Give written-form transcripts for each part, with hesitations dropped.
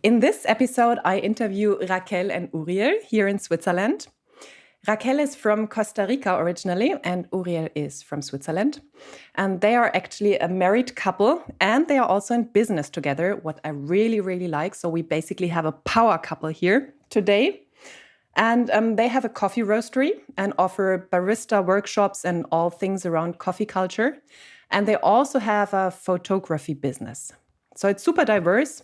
In this episode, I interview Raquel and Uriel here in Switzerland. Raquel is from Costa Rica originally, and Uriel is from Switzerland. And they are actually a married couple, and they are also in business together, what I really, really like. So we basically have a power couple here today. And they have a coffee roastery and offer barista workshops and all things around coffee culture. And they also have a photography business. So it's super diverse.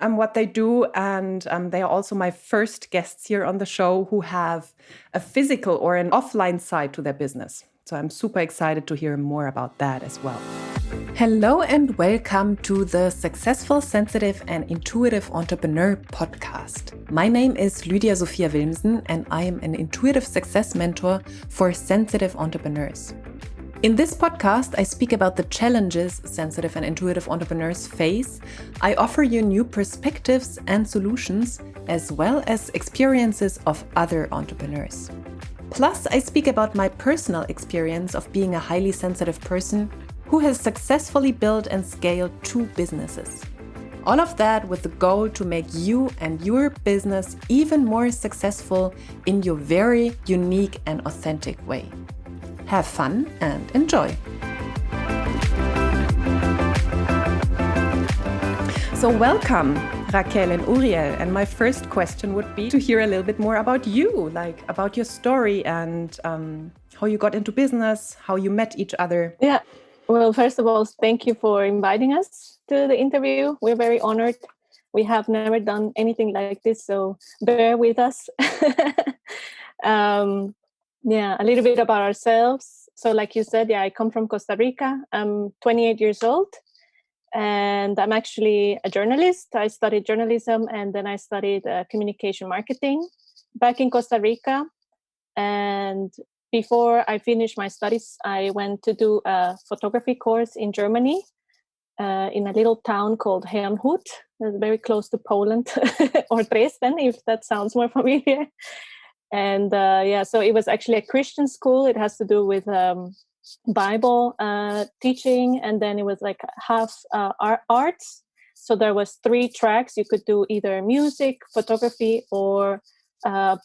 What they do. And they are also my first guests here on the show who have a physical or an offline side to their business. So I'm super excited to hear more about that as well. Hello and welcome to the Successful, Sensitive and Intuitive Entrepreneur podcast. My name is Lydia Sophia Wilmsen and I am an intuitive success mentor for sensitive entrepreneurs. In this podcast, I speak about the challenges sensitive and intuitive entrepreneurs face. I offer you new perspectives and solutions, as well as experiences of other entrepreneurs. Plus, I speak about my personal experience of being a highly sensitive person who has successfully built and scaled 2 businesses. All of that with the goal to make you and your business even more successful in your very unique and authentic way. Have fun and enjoy. So welcome, Raquel and Uriel. And my first question would be to hear a little bit more about you, like about your story and how you got into business, how you met each other. Yeah. Well, first of all, thank you for inviting us to the interview. We're very honored. We have never done anything like this, so bear with us. Yeah, a little bit about ourselves. So like you said, I come from Costa Rica. I'm 28 years old and I'm actually a journalist. I studied journalism and then I studied communication marketing back in Costa Rica. And before I finished my studies, I went to do a photography course in Germany in a little town called Herrnhut. It's very close to Poland or Dresden, if that sounds more familiar. And so it was actually a Christian school. It has to do with Bible teaching, and then it was like half arts. So there was 3 tracks. You could do either music, photography, or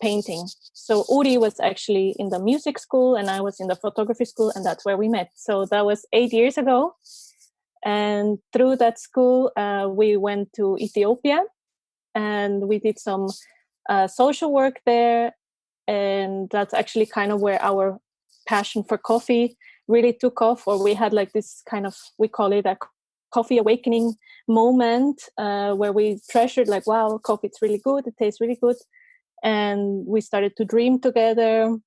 painting. So Uri was actually in the music school, and I was in the photography school, and that's where we met. So that was 8 years ago. And through that school, we went to Ethiopia, and we did some social work there. And that's actually kind of where our passion for coffee really took off, or we had like this kind of, we call it a coffee awakening moment where we treasured like, wow, coffee, it's really good. It tastes really good. And we started to dream together.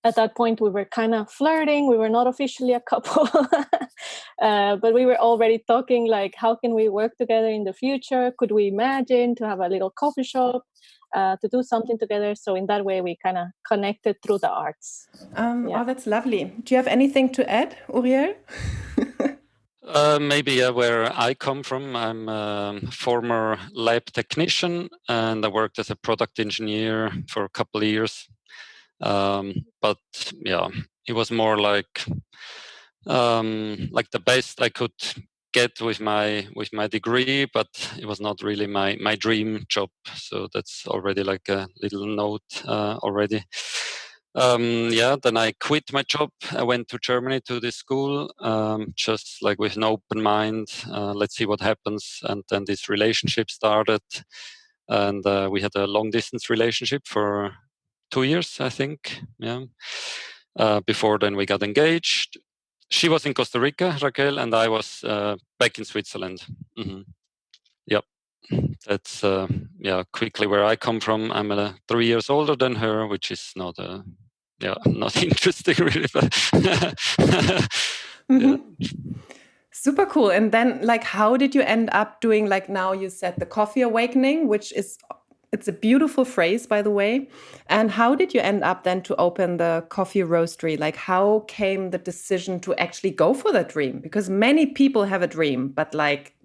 At that point, we were kind of flirting. We were not officially a couple, but we were already talking like, how can we work together in the future? Could we imagine to have a little coffee shop? To do something together. So in that way, we kind of connected through the arts. Oh, that's lovely. Do you have anything to add, Uriel? Maybe where I come from, I'm a former lab technician and I worked as a product engineer for a couple of years. But yeah, it was more like the best I could get with my degree, but it was not really my dream job. So that's already like a little note already. Then I quit my job. I went to Germany to this school, just like with an open mind. Let's see what happens. And then this relationship started, and we had a long distance relationship for 2 years, I think. Yeah. Before then, we got engaged. She was in Costa Rica, Raquel, and I was back in Switzerland. Mm-hmm. Yep. That's quickly where I come from. I'm 3 years older than her, which is not not interesting really. But mm-hmm. Super cool. And then like, how did you end up doing, like now you said the coffee awakening, which is, it's a beautiful phrase, by the way. And how did you end up then to open the coffee roastery? Like, how came the decision to actually go for that dream? Because many people have a dream, but like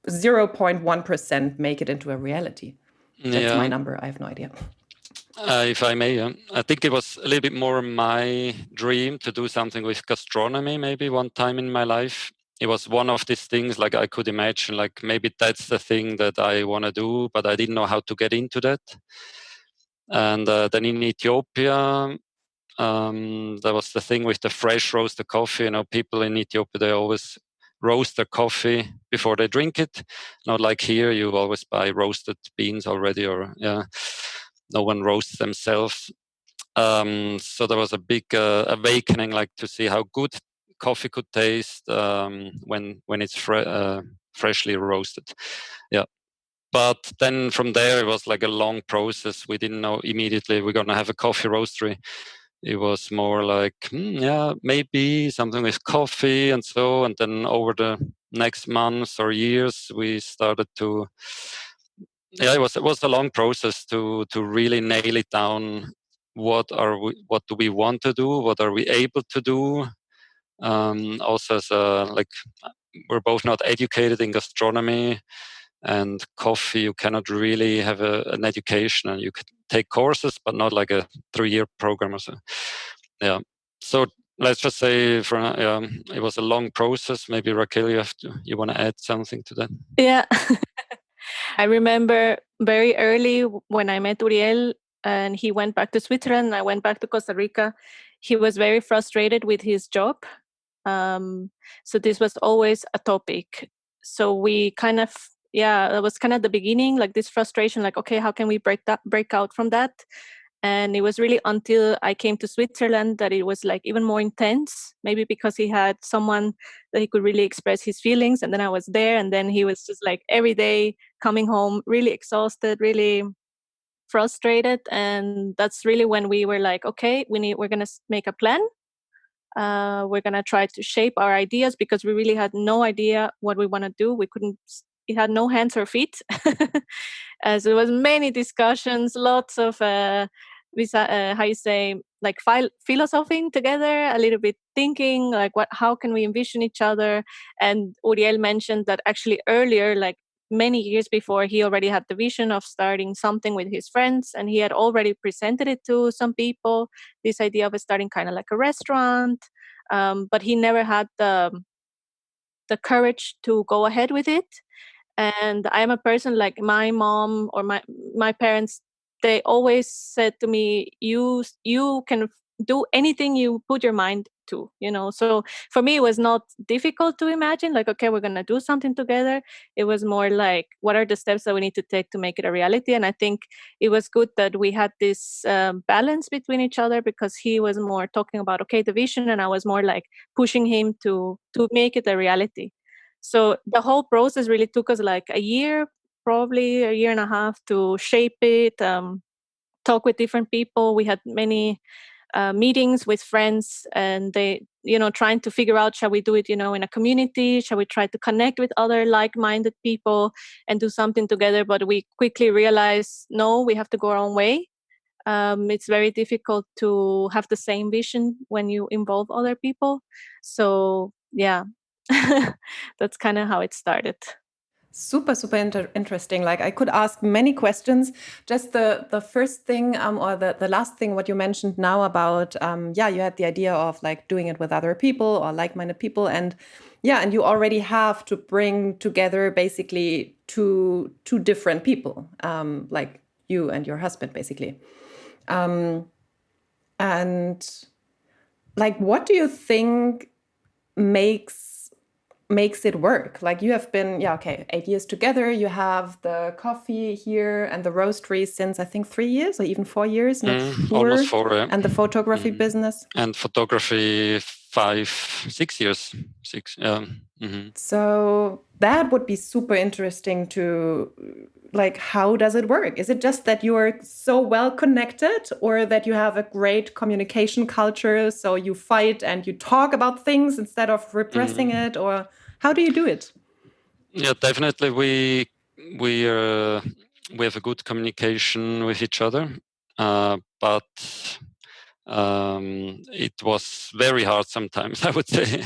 0.1% make it into a reality. That's my number. I have no idea. If I may, I think it was a little bit more my dream to do something with gastronomy, maybe one time in my life. it was one of these things, like I could imagine, like maybe that's the thing that I want to do, but I didn't know how to get into that. And then in Ethiopia, there was the thing with the fresh roasted coffee. You know, people in Ethiopia, they always roast their coffee before they drink it. Not like here, you always buy roasted beans already, or no one roasts themselves. So there was a big awakening, like to see how good coffee could taste when it's freshly roasted. Yeah. But then from there, it was like a long process. We didn't know immediately we're going to have a coffee roastery. It was more like, yeah, maybe something with coffee and so. And then over the next months or years, we started to, yeah, it was a long process to really nail it down. What do we want to do? What are we able to do? Also, as like, we're both not educated in gastronomy. And coffee, you cannot really have an education, and you could take courses, but not like a 3-year program or so. Yeah. So let's just say it was a long process. Maybe Raquel, you want to add something to that? Yeah. I remember very early when I met Uriel and he went back to Switzerland, I went back to Costa Rica. He was very frustrated with his job. So this was always a topic. So we kind of, it was kind of the beginning, like this frustration, like, okay, how can we break out from that? And it was really until I came to Switzerland that it was like even more intense, maybe because he had someone that he could really express his feelings. And then I was there, and then he was just like every day coming home really exhausted, really frustrated. And that's really when we were like, okay, we're going to make a plan. We're going to try to shape our ideas, because we really had no idea what we want to do. It had no hands or feet. As there was many discussions, lots of how you say, like philosophing together, a little bit thinking like how can we envision each other. And Uriel mentioned that actually earlier, like many years before, he already had the vision of starting something with his friends, and he had already presented it to some people, this idea of starting kind of like a restaurant, but he never had the courage to go ahead with it. And I am a person, like my mom or my parents, they always said to me, you can do anything you put your mind to, so for me it was not difficult to imagine like, okay, we're going to do something together. It was more like, what are the steps that we need to take to make it a reality? And I think it was good that we had this balance between each other, because he was more talking about, okay, the vision, and I was more like pushing him to make it a reality. So the whole process really took us like a year, probably a year and a half, to shape it, talk with different people. We had many meetings with friends, and they, trying to figure out, shall we do it, in a community? Shall we try to connect with other like-minded people and do something together? But we quickly realized, no, we have to go our own way. It's very difficult to have the same vision when you involve other people. So yeah, that's kind of how it started. Super, super interesting. Like I could ask many questions. Just the first thing, or the last thing, what you mentioned now about, you had the idea of like doing it with other people or like-minded people, and and you already have to bring together basically two different people, like you and your husband, basically. And like, what do you think makes it work? Like you have been 8 years together, you have the coffee here and the roastery since I think 3 years or even 4 years, not sure. Almost 4, yeah. And the photography business, and photography 5, 6 years, 6. So that would be super interesting to, like, how does it work? Is it just that you are so well connected, or that you have a great communication culture, so you fight and you talk about things instead of repressing it, or how do you do it? Yeah, definitely we have a good communication with each other, but it was very hard sometimes, I would say.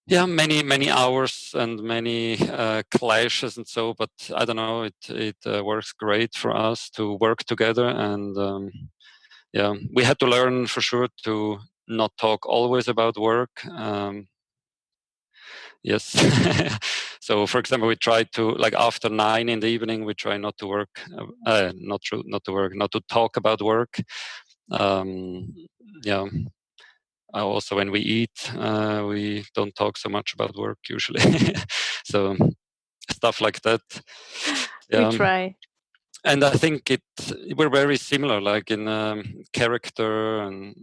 Many hours and many clashes and so. But I don't know, it works great for us to work together, and we had to learn for sure to not talk always about work. Yes. So, for example, we try to, like, after 9 in the evening, we try not to work, not to talk about work. Yeah. Also, when we eat, we don't talk so much about work usually. So stuff like that. We Yeah. try. And I think we're very similar, like in character and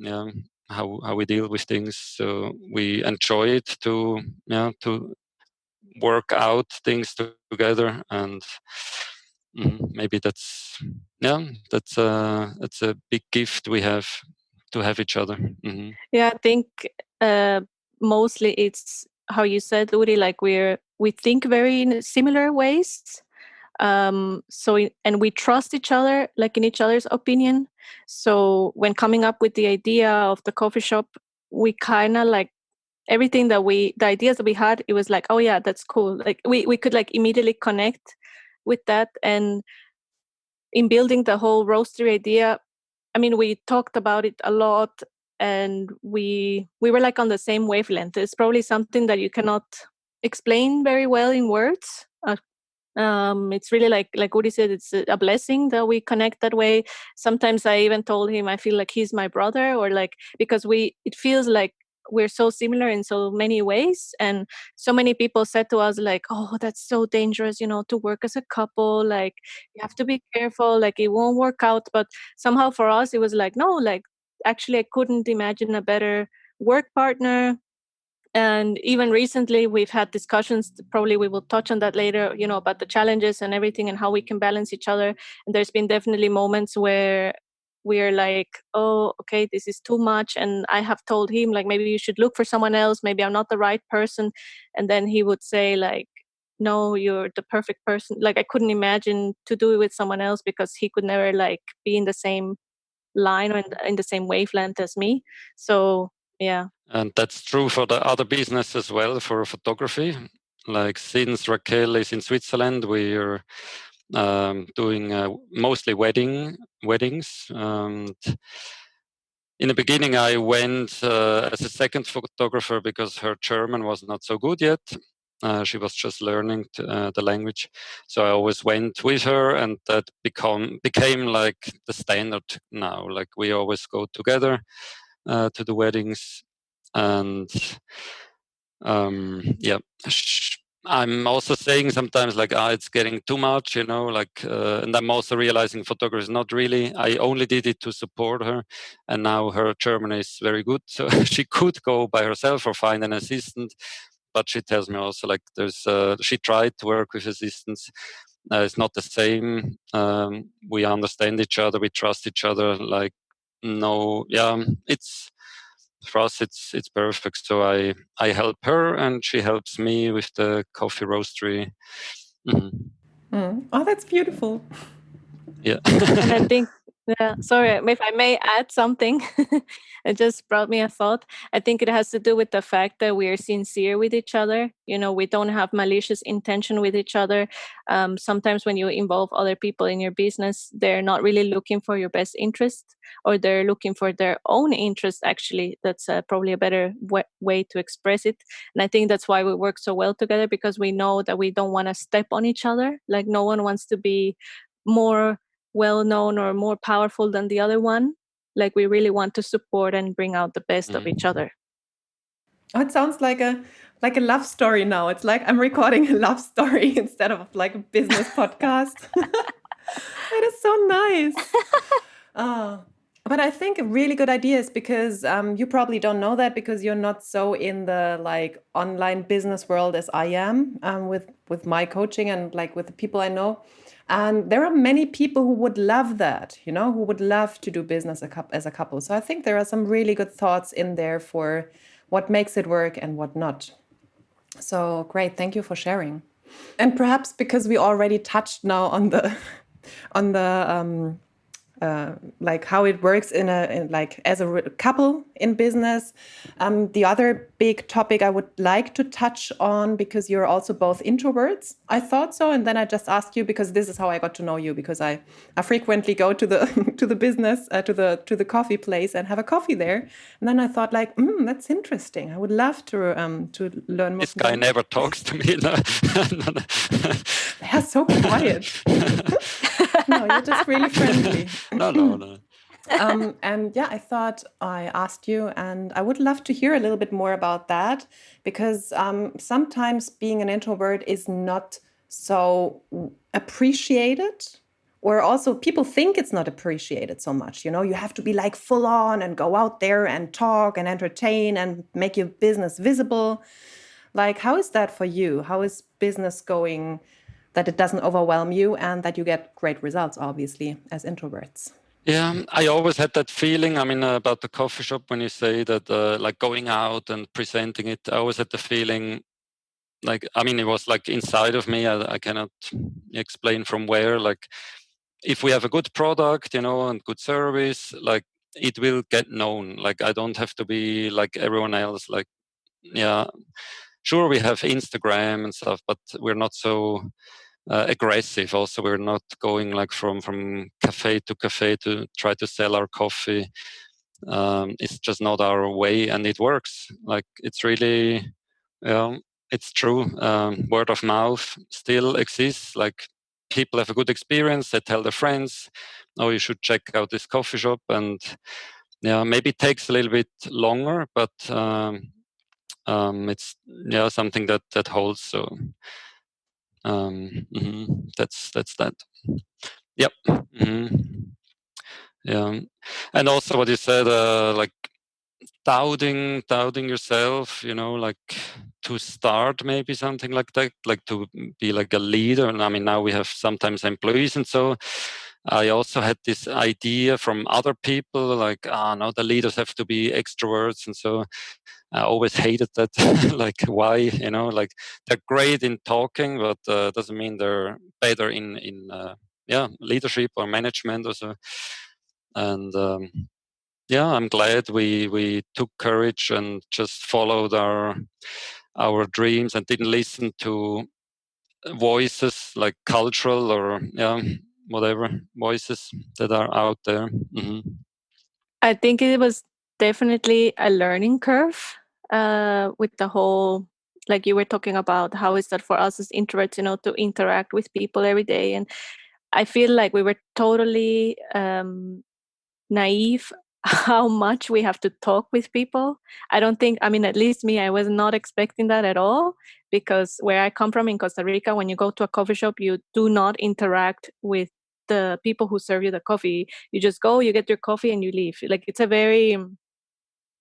how we deal with things. So we enjoy it to work out things together, and maybe that's a big gift we have to have each other. Mm-hmm. Yeah, I think mostly it's how you said, Uri, like we think very in similar ways. And we trust each other, like in each other's opinion. So when coming up with the idea of the coffee shop, we kind of like everything the ideas that we had, it was like, oh yeah, that's cool. Like we could like immediately connect with that. And in building the whole roastery idea, I mean, we talked about it a lot, and we were like on the same wavelength. It's probably something that you cannot explain very well in words. It's really like Uri said, it's a blessing that we connect that way. Sometimes I even told him I feel like he's my brother, or like, because it feels like we're so similar in so many ways. And so many people said to us like, oh, that's so dangerous, to work as a couple, like you have to be careful, like it won't work out. But somehow for us it was like, no, like actually I couldn't imagine a better work partner. And even recently we've had discussions, probably we will touch on that later, about the challenges and everything and how we can balance each other. And there's been definitely moments where we're like, oh, okay, this is too much. And I have told him like, maybe you should look for someone else, maybe I'm not the right person. And then he would say like, no, you're the perfect person. Like I couldn't imagine to do it with someone else, because he could never like be in the same line or in the same wavelength as me. So yeah. And that's true for the other business as well, for photography. Like since Raquel is in Switzerland, we're doing mostly weddings. And in the beginning, I went as a second photographer because her German was not so good yet. She was just learning the language, so I always went with her, and that became like the standard now. Like we always go together to the weddings, and yeah. I'm also saying sometimes like, it's getting too much, like, and I'm also realizing photography is not really, I only did it to support her. And now her German is very good. So she could go by herself or find an assistant. But she tells me also like she tried to work with assistants. It's not the same. We understand each other. We trust each other. Like, no, yeah, for us it's perfect. So I help her and she helps me with the coffee roastery. Oh, that's beautiful. Yeah. And I think, yeah, sorry, if I may add something, it just brought me a thought. I think it has to do with the fact that we are sincere with each other. We don't have malicious intention with each other. Sometimes when you involve other people in your business, they're not really looking for your best interest, or they're looking for their own interest, actually. That's probably a better way to express it. And I think that's why we work so well together, because we know that we don't want to step on each other. Like no one wants to be more well-known or more powerful than the other one. Like we really want to support and bring out the best of each other. Oh, it sounds like a love story now. It's like I'm recording a love story instead of like a business podcast. It is so nice. But I think a really good idea is because you probably don't know that because you're not so in the like online business world as I am with my coaching and like with the people I know. And there are many people who would love that, who would love to do business as a couple. So I think there are some really good thoughts in there for what makes it work and what not. So great. Thank you for sharing. And perhaps because we already touched now on the like how it works like as a couple in business. The other big topic I would like to touch on, because you're also both introverts, I thought so, and then I just asked you because this is how I got to know you, because I frequently go to the to the business to the coffee place and have a coffee there, and then I thought like, that's interesting. I would love to learn more. This guy never talks to me. No. They're so quiet. No, you're just really friendly. No. And yeah, I thought I asked you, and I would love to hear a little bit more about that, because sometimes being an introvert is not so appreciated, or also people think it's not appreciated so much. You know, you have to be like full on and go out there and talk and entertain and make your business visible. Like, how is that for you? How is business going, that it doesn't overwhelm you and that you get great results, obviously, as introverts? Yeah, I always had that feeling. I mean, about the coffee shop, when you say that, like going out and presenting it, I always had the feeling, like, I mean, it was like inside of me. I cannot explain from where. Like, if we have a good product, and good service, like it will get known. Like, I don't have to be like everyone else. Like, yeah, sure, we have Instagram and stuff, but we're not so aggressive. Also, we're not going like from cafe to cafe to try to sell our coffee. It's just not our way, and it works. Like, it's really, it's true. Word of mouth still exists. Like, people have a good experience. They tell their friends, "Oh, you should check out this coffee shop." And yeah, maybe it takes a little bit longer, but it's something that holds. So that's that. Yep. Yeah, and also what you said, like doubting yourself, like to start maybe something like that, like to be like a leader. And I mean, now we have sometimes employees, and so I also had this idea from other people, like, no, the leaders have to be extroverts, and so I always hated that. Like, why? Like, they're great in talking, but doesn't mean they're better in leadership or management or so. And I'm glad we took courage and just followed our dreams and didn't listen to voices like cultural or whatever voices that are out there. I think it was definitely a learning curve with the whole, like you were talking about, how is that for us as introverts, to interact with people every day. And I feel like we were totally naive how much we have to talk with people. I don't think, I mean, at least me, I was not expecting that at all, because where I come from in Costa Rica, when you go to a coffee shop, you do not interact with the people who serve you the coffee. You just go, you get your coffee and you leave. Like, it's a very,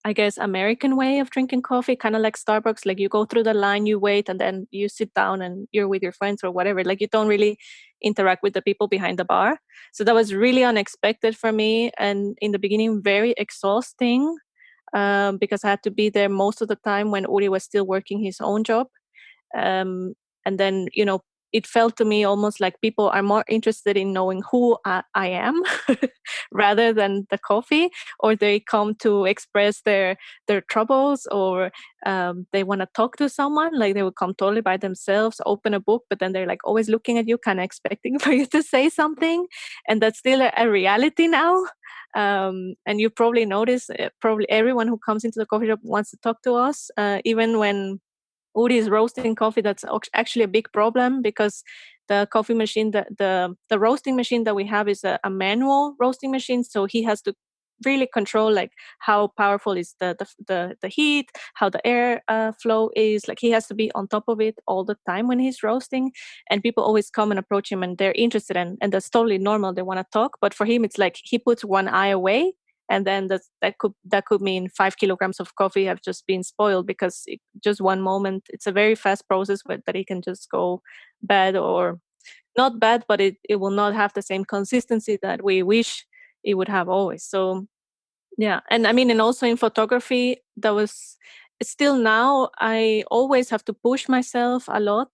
I guess, American way of drinking coffee, kind of like Starbucks. Like, you go through the line, you wait, and then you sit down and you're with your friends or whatever. Like, you don't really interact with the people behind the bar. So that was really unexpected for me. And in the beginning, very exhausting, because I had to be there most of the time when Uri was still working his own job. And then, it felt to me almost like people are more interested in knowing who I am rather than the coffee, or they come to express their troubles, or they want to talk to someone. Like, they would come totally by themselves, open a book, but then they're like always looking at you, kind of expecting for you to say something. And that's still a reality now. And you probably notice, probably everyone who comes into the coffee shop wants to talk to us, even when Uri is roasting coffee. That's actually a big problem, because the coffee machine, the roasting machine that we have is a manual roasting machine. So he has to really control like how powerful is the heat, how the air flow is. Like, he has to be on top of it all the time when he's roasting. And people always come and approach him, and they're interested, and that's totally normal. They want to talk, but for him, it's like he puts one eye away. And then that could mean 5 kilograms of coffee have just been spoiled, because just one moment, it's a very fast process that it can just go bad, or not bad, but it will not have the same consistency that we wish it would have always. So yeah. And I mean, and also in photography, still now I always have to push myself a lot.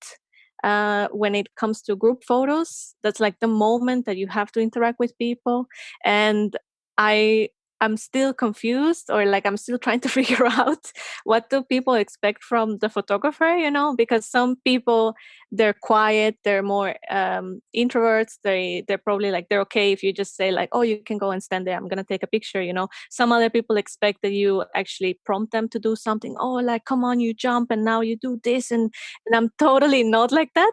when it comes to group photos. That's like the moment that you have to interact with people. And I'm still confused, or like I'm still trying to figure out what do people expect from the photographer, because some people, they're quiet, they're more introverts. They're probably like, they're okay if you just say like, oh, you can go and stand there, I'm gonna take a picture. Some other people expect that you actually prompt them to do something. Oh, like, come on, you jump and now you do this, and I'm totally not like that.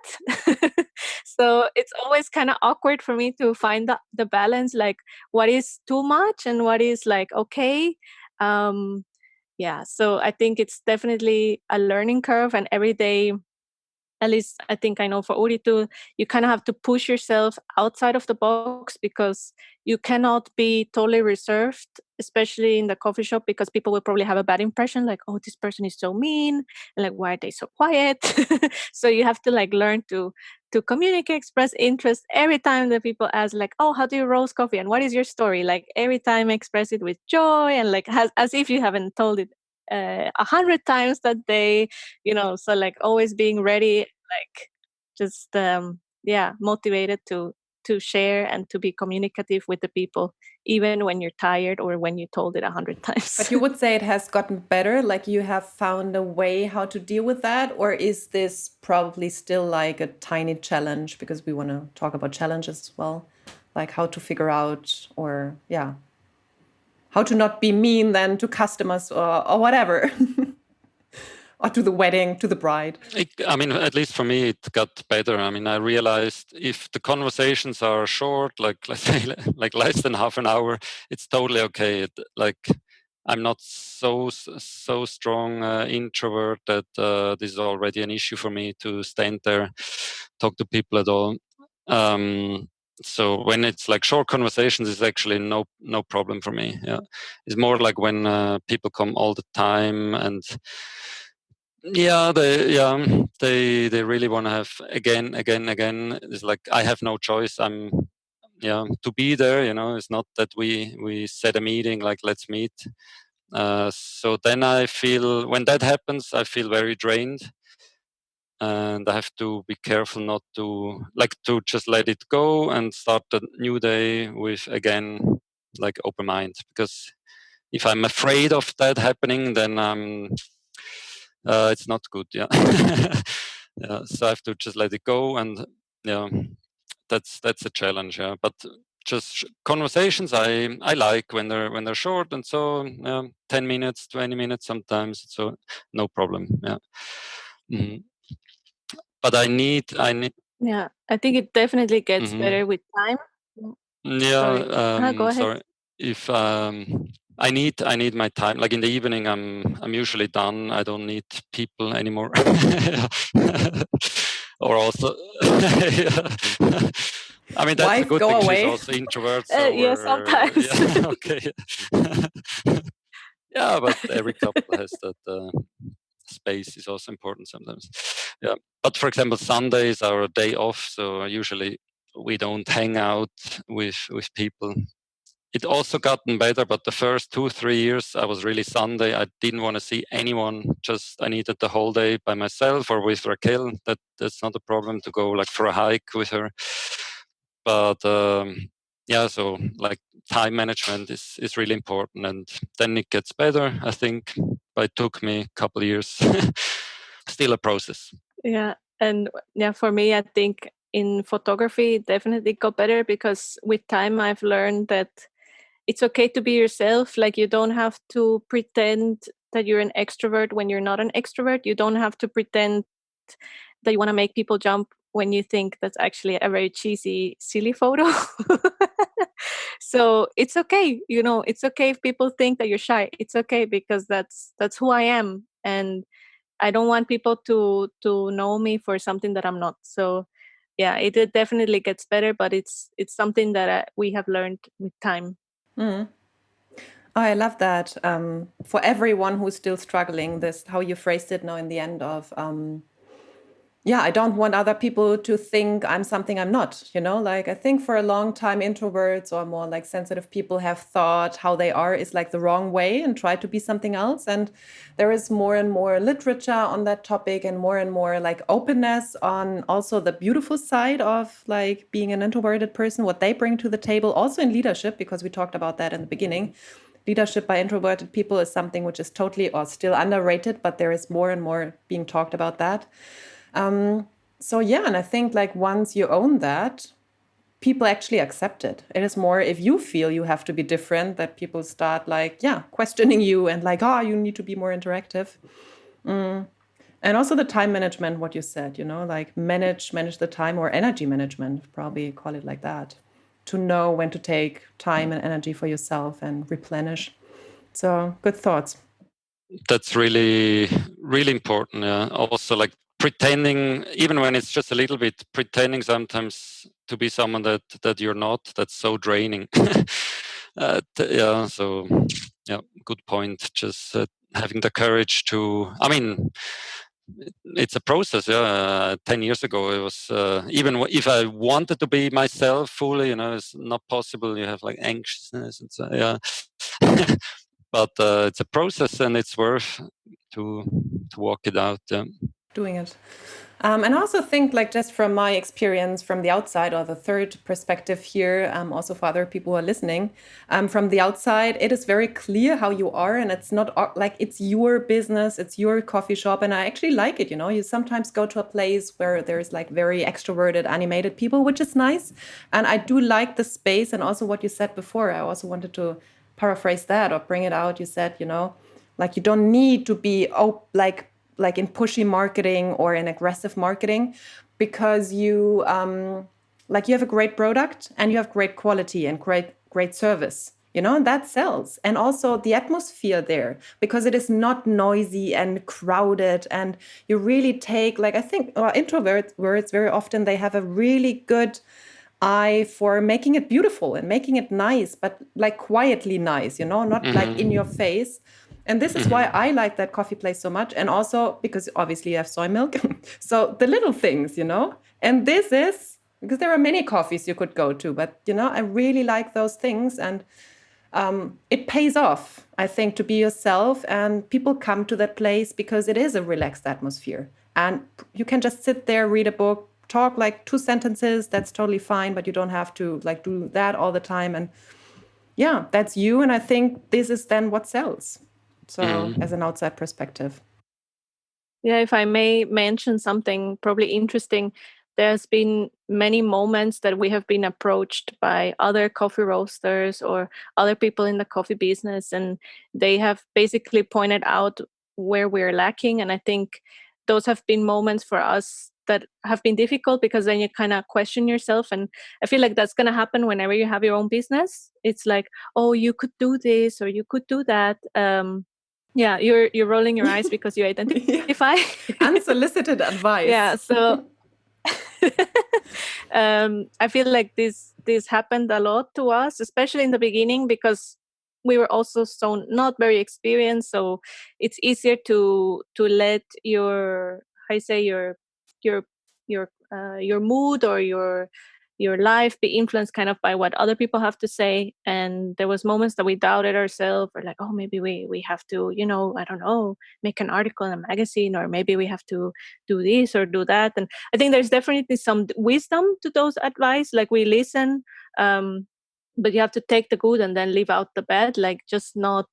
So it's always kind of awkward for me to find the balance, like what is too much and what is like okay. So I think it's definitely a learning curve, and every day, at least I think I know for Uri too, you kind of have to push yourself outside of the box, because you cannot be totally reserved, especially in the coffee shop, because people will probably have a bad impression, like, oh, this person is so mean, and like, why are they so quiet? So you have to like learn to communicate, express interest every time that people ask like, oh, how do you roast coffee and what is your story? Like every time express it with joy, and like as if you haven't told it 100 times that day, so like always being ready, like just motivated to share and to be communicative with the people, even when you're tired or when you told it 100 times. But you would say it has gotten better, like you have found a way how to deal with that? Or is this probably still like a tiny challenge, because we want to talk about challenges as well, like how to figure out, or how to not be mean then to customers or whatever. Or to the wedding, to the bride. At least for me, it got better. I realized if the conversations are short, like let's say like less than half an hour, it's totally okay. I'm not so strong introvert that this is already an issue for me to stand there, talk to people at all. So when it's like short conversations, it's actually no problem for me. Yeah, it's more like when people come all the time and they really want to have again. It's like I have no choice. I'm to be there. It's not that we set a meeting like let's meet. So then I feel when that happens, I feel very drained, and I have to be careful not to just let it go and start a new day with again like open mind, because if I'm afraid of that happening, then it's not good. Yeah. Yeah. So I have to just let it go, and that's a challenge. Yeah. But just conversations, I like when they're short, and so 10 minutes, 20 minutes sometimes. So no problem. Yeah. Mhm. But I need. Yeah, I think it definitely gets Mhm. better with time. Yeah. Sorry. Go ahead. Sorry. If I need my time. Like in the evening, I'm usually done. I don't need people anymore. Or also, yeah. That's the Wife, good go thing. She's away. also introvert, so Yeah, we're sometimes. yeah okay. Yeah, but every couple has that space is also important sometimes. Yeah, but for example, Sunday is our day off, so usually we don't hang out with people. It also gotten better, but the first 2-3 years I was really Sunday. I didn't want to see anyone. Just I needed the whole day by myself or with Raquel. That's not a problem to go like for a hike with her. But so like time management is really important, and then it gets better, I think. But it took me a couple of years. Still a process. Yeah. And for me, I think in photography, it definitely got better, because with time, I've learned that it's okay to be yourself. Like you don't have to pretend that you're an extrovert when you're not an extrovert. You don't have to pretend that you want to make people jump when you think that's actually a very cheesy, silly photo. So it's okay. It's okay if people think that you're shy. It's okay, because that's who I am. And I don't want people to know me for something that I'm not. So yeah, it definitely gets better, but it's something that we have learned with time. Oh, I love that. For everyone who's still struggling, this how you phrased it now in the end of yeah, I don't want other people to think I'm something I'm not, like I think for a long time introverts or more like sensitive people have thought how they are is like the wrong way and try to be something else. And there is more and more literature on that topic and more like openness on also the beautiful side of like being an introverted person, what they bring to the table, also in leadership, because we talked about that in the beginning. Leadership by introverted people is something which is totally or still underrated, but there is more and more being talked about that. So yeah, and I think like once you own that, people actually accept it. It is more if you feel you have to be different that people start like, yeah, questioning you and like, oh, you need to be more interactive. And also the time management, what you said, like manage the time, or energy management, probably call it like that, to know when to take time and energy for yourself and replenish. So good thoughts. That's really, really important. Yeah. Also, like pretending, even when it's just a little bit, pretending sometimes to be someone that you're not. That's so draining. Yeah. So, yeah, good point. Just having the courage to. I mean, it's a process. Yeah. 10 years ago, it was even if I wanted to be myself fully, it's not possible. You have like anxiousness and so yeah. But it's a process, and it's worth to walk it out. Yeah. Doing it. And I also think, like, just from my experience from the outside, or the third perspective here, also for other people who are listening, from the outside, it is very clear how you are, and it's not like it's your business, it's your coffee shop, and I actually like it. You sometimes go to a place where there's like very extroverted, animated people, which is nice, and I do like the space, and also what you said before. I also wanted to paraphrase that or bring it out. You said, like you don't need to be like in pushy marketing or in aggressive marketing, because you you have a great product and you have great quality and great service, and that sells. And also the atmosphere there, because it is not noisy and crowded, and you really take, like, I think introverts very often, they have a really good eye for making it beautiful and making it nice, but like quietly nice, not like in your face. And this is why I like that coffee place so much. And also because obviously you have soy milk. So the little things, and this is because there are many coffees you could go to, but, I really like those things. And it pays off, I think, to be yourself. And people come to that place because it is a relaxed atmosphere. And you can just sit there, read a book, talk like 2 sentences. That's totally fine. But you don't have to like do that all the time. And yeah, that's you. And I think this is then what sells. So as an outside perspective. Yeah, if I may mention something probably interesting, there's been many moments that we have been approached by other coffee roasters or other people in the coffee business, and they have basically pointed out where we're lacking. And I think those have been moments for us that have been difficult, because then you kind of question yourself. And I feel like that's going to happen whenever you have your own business. It's like, oh, you could do this or you could do that. Yeah, you're rolling your eyes because you identify. Unsolicited advice. Yeah, so I feel like this happened a lot to us, especially in the beginning, because we were also so not very experienced. So it's easier to let your, how you say, your your mood or your life be influenced kind of by what other people have to say. And there was moments that we doubted ourselves, or like, oh, maybe we have to, I don't know, make an article in a magazine, or maybe we have to do this or do that. And I think there's definitely some wisdom to those advice. Like, we listen, but you have to take the good and then leave out the bad. Like, just not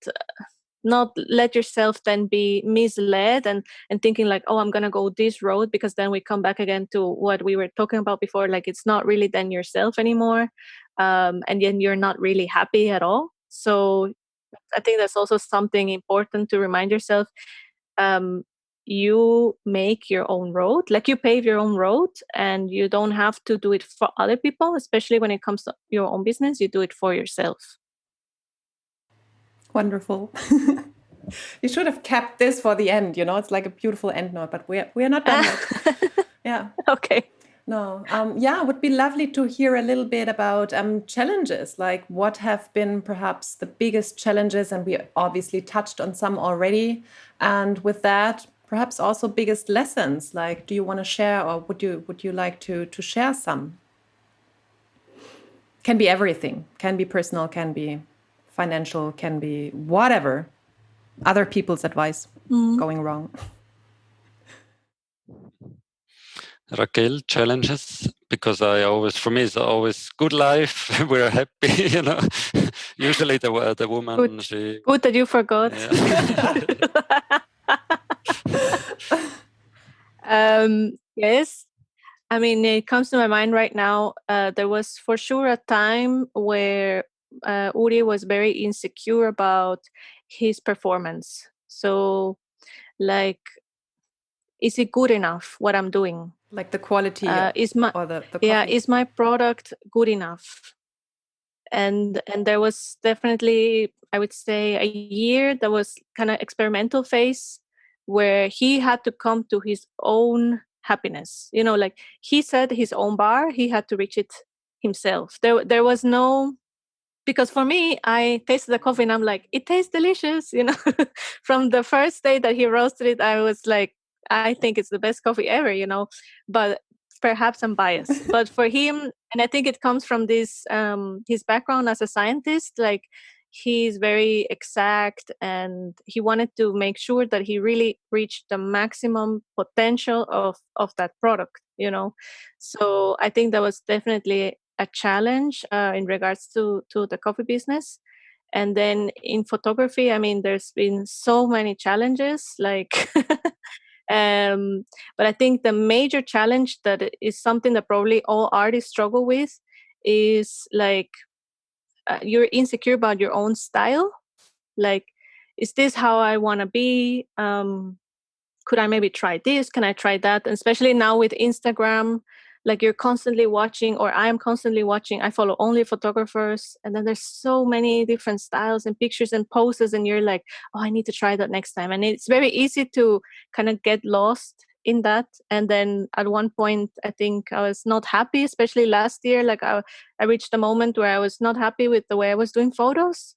let yourself then be misled and thinking like, oh, I'm going to go this road, because then we come back again to what we were talking about before. Like, it's not really then yourself anymore. And then you're not really happy at all. So I think that's also something important to remind yourself. You make your own road, like you pave your own road, and you don't have to do it for other people, especially when it comes to your own business. You do it for yourself. Wonderful. You should have kept this for the end. It's like a beautiful end note, but we're not done yet. Yeah. Okay. No. Yeah, it would be lovely to hear a little bit about challenges. Like, what have been perhaps the biggest challenges? And we obviously touched on some already. And with that, Perhaps also biggest lessons. Like, do you want to share, or would you like to share some? Can be everything. Can be personal. Can be financial. Can be whatever. Other people's advice going wrong. Raquel, challenges, because for me, it's always good life. We're happy, Usually the woman, good that you forgot. Yeah. Yes. I mean, it comes to my mind right now. There was for sure a time where Uri was very insecure about his performance. So, like, is it good enough what I'm doing? Like the quality is my or the coffee? Is my product good enough? And there was definitely, I would say, a year that was kind of experimental phase where he had to come to his own happiness. Like he set his own bar, he had to reach it himself. There was no, because for me, I tasted the coffee and I'm like, it tastes delicious. From the first day that he roasted it, I was like, I think it's the best coffee ever. But perhaps I'm biased. But for him, and I think it comes from this his background as a scientist, like he's very exact and he wanted to make sure that he really reached the maximum potential of that product. So I think that was definitely a challenge in regards to the coffee business. And then in photography, I mean, there's been so many challenges, like but I think the major challenge that is something that probably all artists struggle with is like you're insecure about your own style. Like, is this how I want to be? Could I maybe try this? Can I try that? And especially now with Instagram, like you're constantly watching, or I am constantly watching. I follow only photographers, and then there's so many different styles and pictures and poses, and you're like, oh, I need to try that next time. And it's very easy to kind of get lost in that. And then at one point, I think I was not happy, especially last year. Like I reached a moment where I was not happy with the way I was doing photos.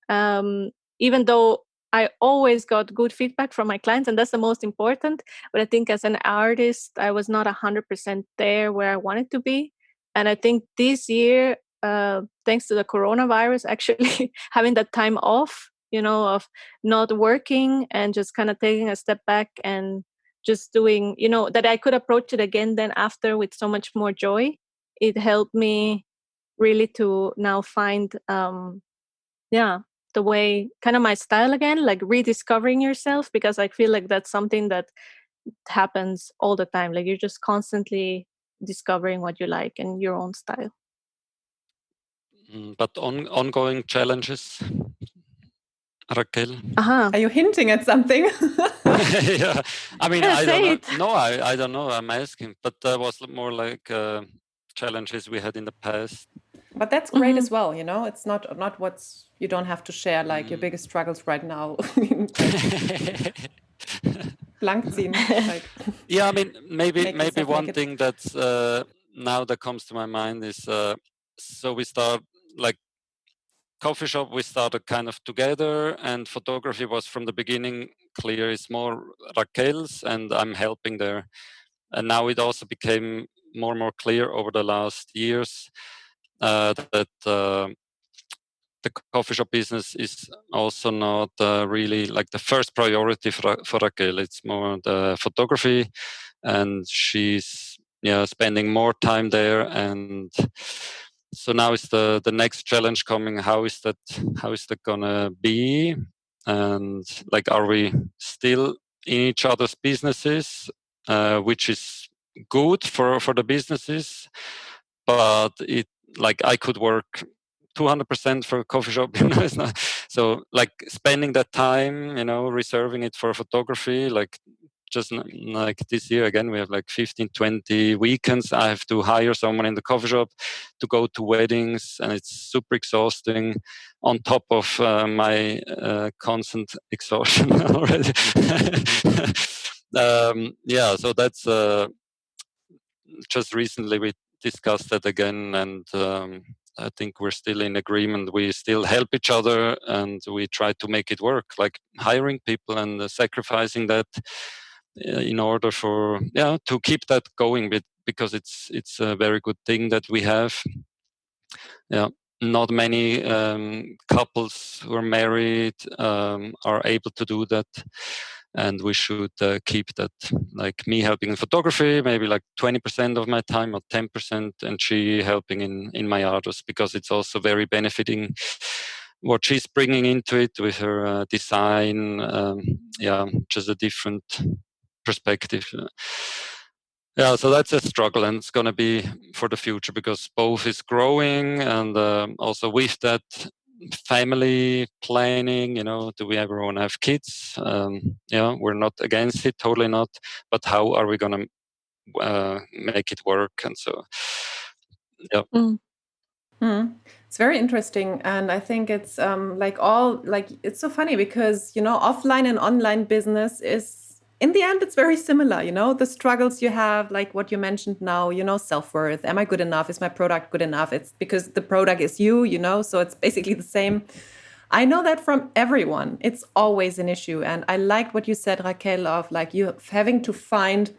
Even though I always got good feedback from my clients, and that's the most important. But I think as an artist, I was not 100% there where I wanted to be. And I think this year, thanks to the coronavirus, actually having that time off, of not working and just kind of taking a step back and just doing, that I could approach it again then after with so much more joy. It helped me really to now find, the way, kind of my style again, like rediscovering yourself, because I feel like that's something that happens all the time. Like you're just constantly discovering what you like and your own style. But ongoing challenges, Raquel? Uh-huh. Are you hinting at something? Yeah, I mean, Yeah, I don't say know. it. No, I don't know. I'm asking, but there was more like challenges we had in the past. But that's great as well, It's not what's, you don't have to share like your biggest struggles right now. Blank ziehen, like. Yeah, I mean, maybe one it. thing that's now that comes to my mind is so we start like coffee shop. We started kind of together, and photography was from the beginning clear. It's more Raquel's, and I'm helping there. And now it also became more and more clear over the last years that the coffee shop business is also not really like the first priority for Raquel. It's more the photography, and she's spending more time there. And so now is the next challenge coming. How is that gonna be? And like, are we still in each other's businesses, which is good for the businesses, but it, like, I could work 200% for a coffee shop. It's not, so like spending that time, reserving it for photography, like just like this year again, we have like 15, 20 weekends. I have to hire someone in the coffee shop to go to weddings, and it's super exhausting on top of my constant exhaustion already. So that's just recently we discussed that again, and I think we're still in agreement. We still help each other, and we try to make it work, like hiring people and sacrificing that. in order for to keep that going, because it's a very good thing that we have. Yeah, not many couples who are married are able to do that, and we should keep that. Like me helping in photography, maybe like 20% of my time or 10%, and she helping in my others, because it's also very benefiting what she's bringing into it with her design. Just a different perspective. Yeah, so that's a struggle, and it's going to be for the future, because both is growing, and also with that family planning, do we ever want to have kids? We're not against it, totally not, but how are we going to make it work? And so, yeah. It's very interesting, and I think it's it's so funny because offline and online business is, in the end, it's very similar. The struggles you have, like what you mentioned now. Self-worth. Am I good enough? Is my product good enough? It's because the product is you. So it's basically the same. I know that from everyone. It's always an issue, and I liked what you said, Raquel, of like you having to find.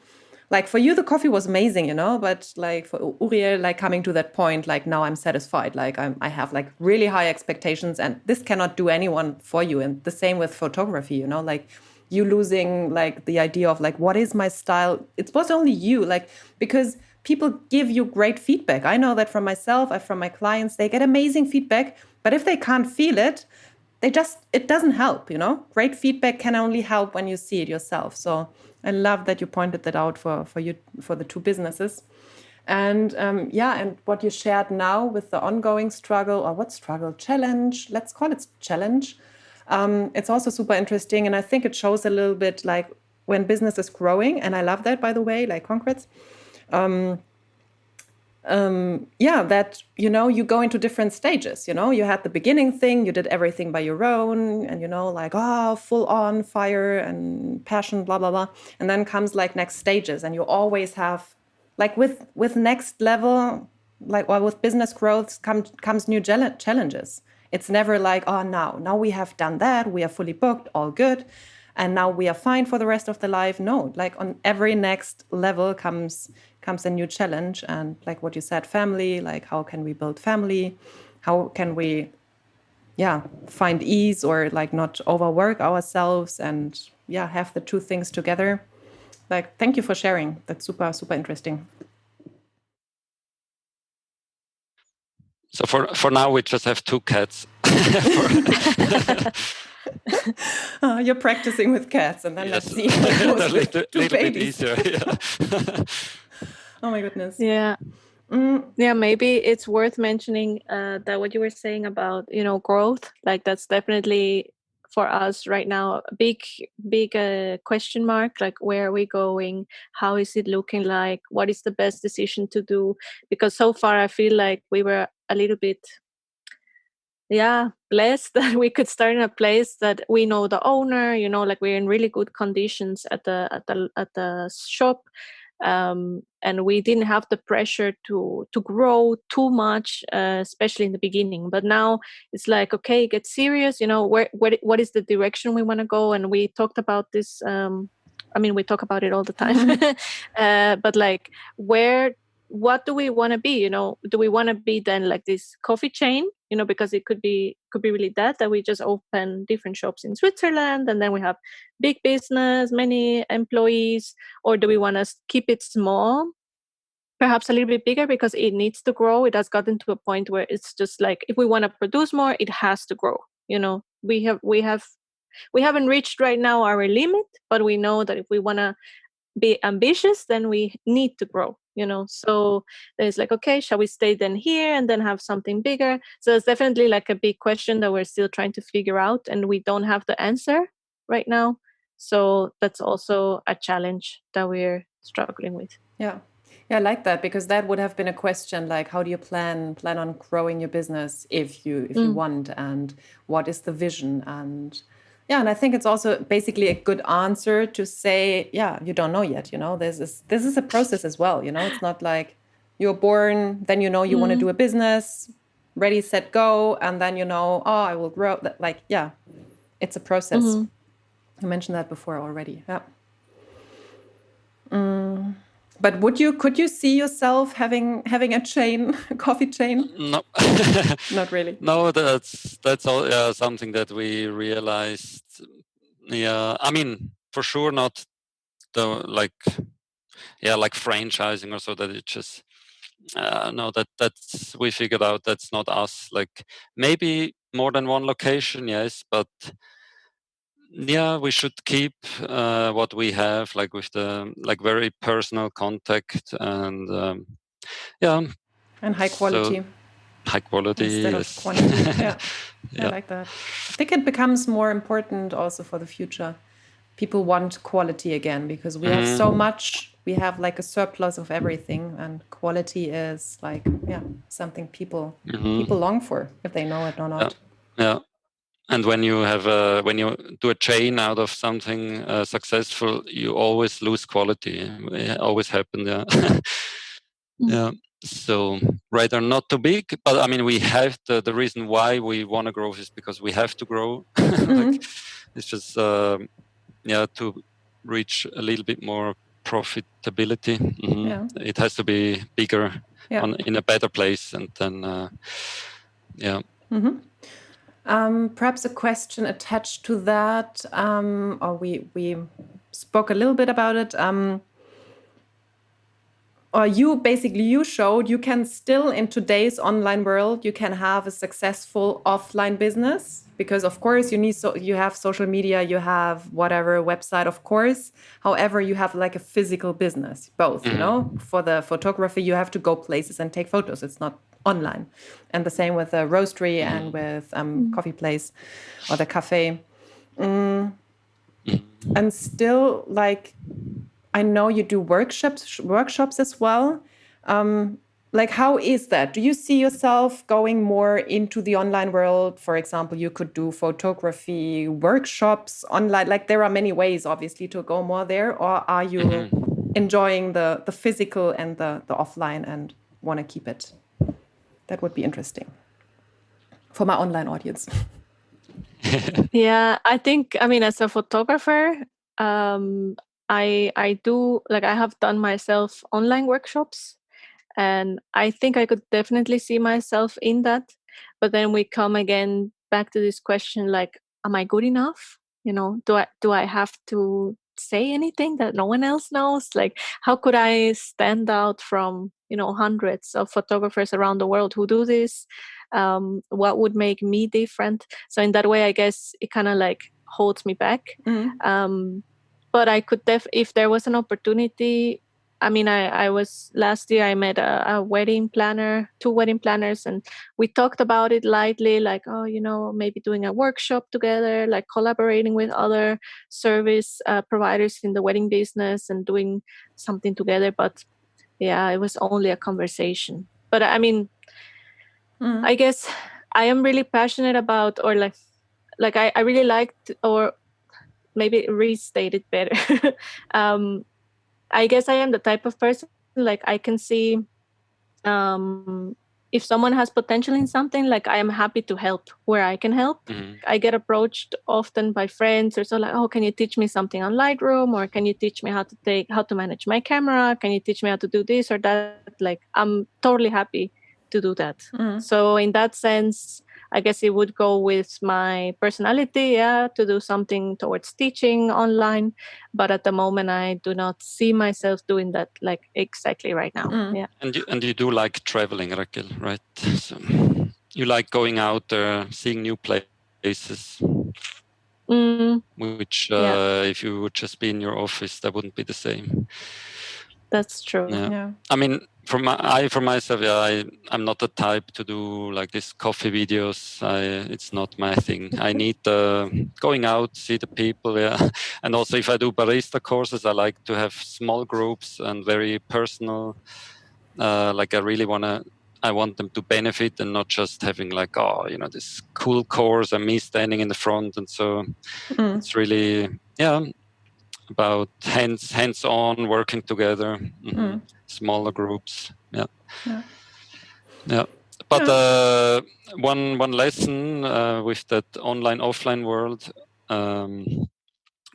Like for you, the coffee was amazing, but like for Uriel, like coming to that point, like now I'm satisfied. Like I have like really high expectations, and this cannot do anyone for you. And the same with photography, like you losing like the idea of like, what is my style? It was only you, like, because people give you great feedback. I know that from myself, from my clients, they get amazing feedback, but if they can't feel it, it doesn't help, Great feedback can only help when you see it yourself. So I love that you pointed that out for the two businesses. And and what you shared now with the ongoing struggle, or what struggle? Challenge. Let's call it challenge. It's also super interesting. And I think it shows a little bit like when business is growing. And I love that, by the way, like concretes. That, you go into different stages, you had the beginning thing, you did everything by your own, and, like, full on fire and passion, blah, blah, blah. And then comes like next stages, and you always have, like with next level, like, or with business growth comes new challenges. It's never like, now we have done that, we are fully booked, all good, and now we are fine for the rest of the life. No, like on every next level comes a new challenge. And like what you said, family, like how can we build family? How can we, find ease, or like not overwork ourselves, and have the two things together. Like, thank you for sharing. That's super, super interesting. So for now, we just have 2 cats. You're practicing with cats, and then Yes. let's see how it goes with two little babies. bit easier, yeah. Oh my goodness. Yeah. Yeah, maybe it's worth mentioning that what you were saying about, growth, like that's definitely for us right now a big question mark. Like, where are we going? How is it looking like? What is the best decision to do? Because so far I feel like we were a little bit blessed that we could start in a place that we know the owner, like we're in really good conditions at the shop. And we didn't have the pressure to grow too much, especially in the beginning. But now it's like, okay, get serious. What is the direction we want to go? And we talked about this. We talk about it all the time. But like, what do we want to be? Do we want to be then like this coffee chain? Because it could be really that we just open different shops in Switzerland, and then we have big business, many employees. Or do we want to keep it small, perhaps a little bit bigger, because it needs to grow? It has gotten to a point where it's just like, if we want to produce more, it has to grow. We haven't reached right now our limit, but we know that if we want to be ambitious, then we need to grow. So there's like, okay, shall we stay then here and then have something bigger? So it's definitely like a big question that we're still trying to figure out, and we don't have the answer right now. So that's also a challenge that we're struggling with. Yeah, I like that, because that would have been a question, like, how do you plan on growing your business if you want, and what is the vision? And and I think it's also basically a good answer to say, you don't know yet. This is a process as well. It's not like you're born, then you want to do a business, ready, set, go, and then I will grow. Like, it's a process. I mentioned that before already. Yeah. But could you see yourself having a chain, a coffee chain? No, Not really. No, that's all something that we realized. Yeah, I mean, for sure, not the like franchising or so, that it just no, that's we figured out that's not us. Like maybe more than one location, yes, but yeah, we should keep what we have, like with the very personal contact and yeah, And high quality. so high quality instead of yes. quantity. Yeah, I Yeah. like that. I think it becomes more important also for the future. People want quality again because we have so much. We have like a surplus of everything, and quality is like something people long for, if they know it or not. Yeah. And when you when you do a chain out of something successful, you always lose quality. It always happen. Yeah. Yeah. So rather not too big, but I mean, we have the reason why we want to grow is because we have to grow. Like it's just to reach a little bit more profitability. Yeah. It has to be bigger in a better place, and then perhaps a question attached to that, or we spoke a little bit about it. Or you showed you can still, in today's online world, you can have a successful offline business, because of course you have social media, you have whatever website, of course. However, you have like a physical business, both. You know, for the photography, you have to go places and take photos. It's not online, and the same with the roastery and with coffee place or the cafe. And still, like, I know you do workshops as well. Like, how is that? Do you see yourself going more into the online world? For example, you could do photography workshops online. Like, there are many ways, obviously, to go more there. Or are you enjoying the physical and the offline and want to keep it? That would be interesting for my online audience. Yeah, I think, I mean, as a photographer, I do, like, I have done myself online workshops, and I think I could definitely see myself in that. But then we come again back to this question, like, am I good enough? You know, do I have to say anything that no one else knows? Like, how could I stand out from, hundreds of photographers around the world who do this? What would make me different? So in that way, I guess it kind of like holds me back. But I could if there was an opportunity. I mean, I was last year, I met a wedding planner, 2 wedding planners, and we talked about it lightly, like, oh, maybe doing a workshop together, like collaborating with other service providers in the wedding business and doing something together. But yeah, it was only a conversation. But I mean, I guess I am really passionate about, or like I really liked, or maybe restate it better. I guess I am the type of person, like, I can see if someone has potential in something, like, I am happy to help where I can help. I get approached often by friends or so, like, oh, can you teach me something on Lightroom, or can you teach me how to manage my camera? Can you teach me how to do this or that? Like, I'm totally happy to do that. So in that sense, I guess it would go with my personality, to do something towards teaching online. But at the moment, I do not see myself doing that, like, exactly right now. Yeah. And you do like traveling, Raquel, right? So you like going out there, seeing new places, which if you would just be in your office, that wouldn't be the same. That's true. Yeah. I mean, for myself, I'm not the type to do like these coffee videos. It's not my thing. I need going out, see the people. Yeah, and also if I do barista courses, I like to have small groups and very personal. Like I want them to benefit and not just having like, this cool course and me standing in the front. And so it's really about hands-on working together. Smaller groups. Yeah. But one lesson with that online offline world,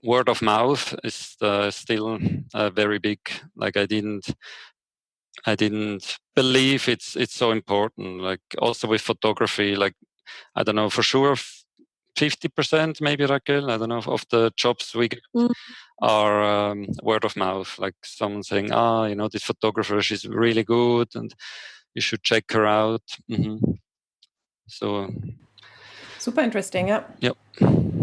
word of mouth is still very big. Like I didn't believe it's so important. Like also with photography, like I don't know for sure 50% maybe, Raquel, I don't know, of the jobs we get are word of mouth. Like someone saying, this photographer, she's really good and you should check her out. So super interesting. Yeah. Yep.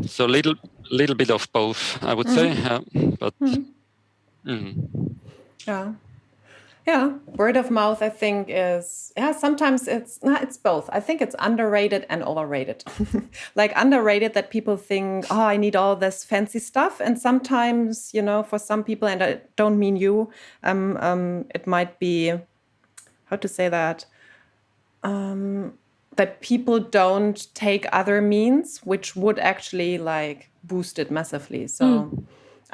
So little bit of both, I would say. But yeah. Yeah, word of mouth, I think, is, sometimes it's both. I think it's underrated and overrated. Like underrated that people think, I need all this fancy stuff. And sometimes, for some people, and I don't mean you, it might be, how to say that, that people don't take other means, which would actually like boost it massively. So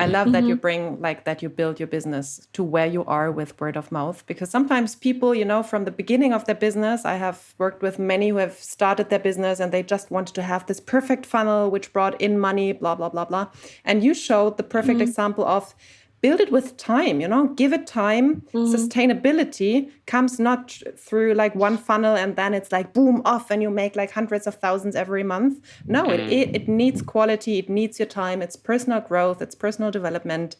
I love that you bring that you build your business to where you are with word of mouth, because sometimes people, from the beginning of their business, I have worked with many who have started their business and they just wanted to have this perfect funnel, which brought in money, blah, blah, blah, blah. And you showed the perfect example of build it with time, give it time. Sustainability comes not through like one funnel and then it's like boom off and you make like hundreds of thousands every month. No, it needs quality. It needs your time. It's personal growth. It's personal development.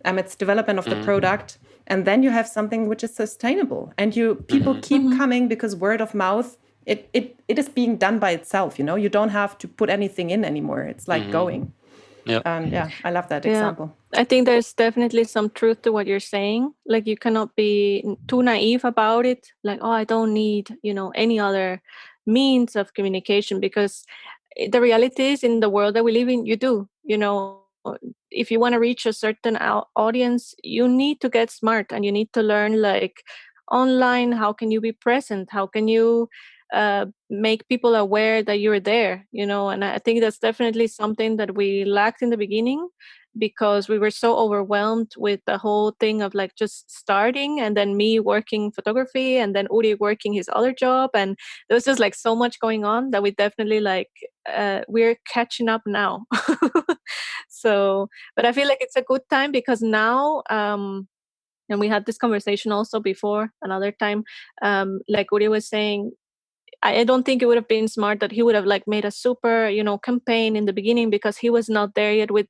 It's development of the product. And then you have something which is sustainable and people keep coming because word of mouth, it is being done by itself. You don't have to put anything in anymore. It's like going. Yeah. And I love that example. I think there's definitely some truth to what you're saying. Like you cannot be too naive about it. Like, I don't need, any other means of communication, because the reality is in the world that we live in, you do, if you want to reach a certain audience, you need to get smart and you need to learn like online, how can you be present? How can you make people aware that you're there, and I think that's definitely something that we lacked in the beginning, because we were so overwhelmed with the whole thing of like just starting, and then me working photography and then Uri working his other job, and there was just like so much going on that we definitely like we're catching up now. So but I feel like it's a good time, because now and we had this conversation also before another time, like Uri was saying, I don't think it would have been smart that he would have like made a super, campaign in the beginning, because he was not there yet with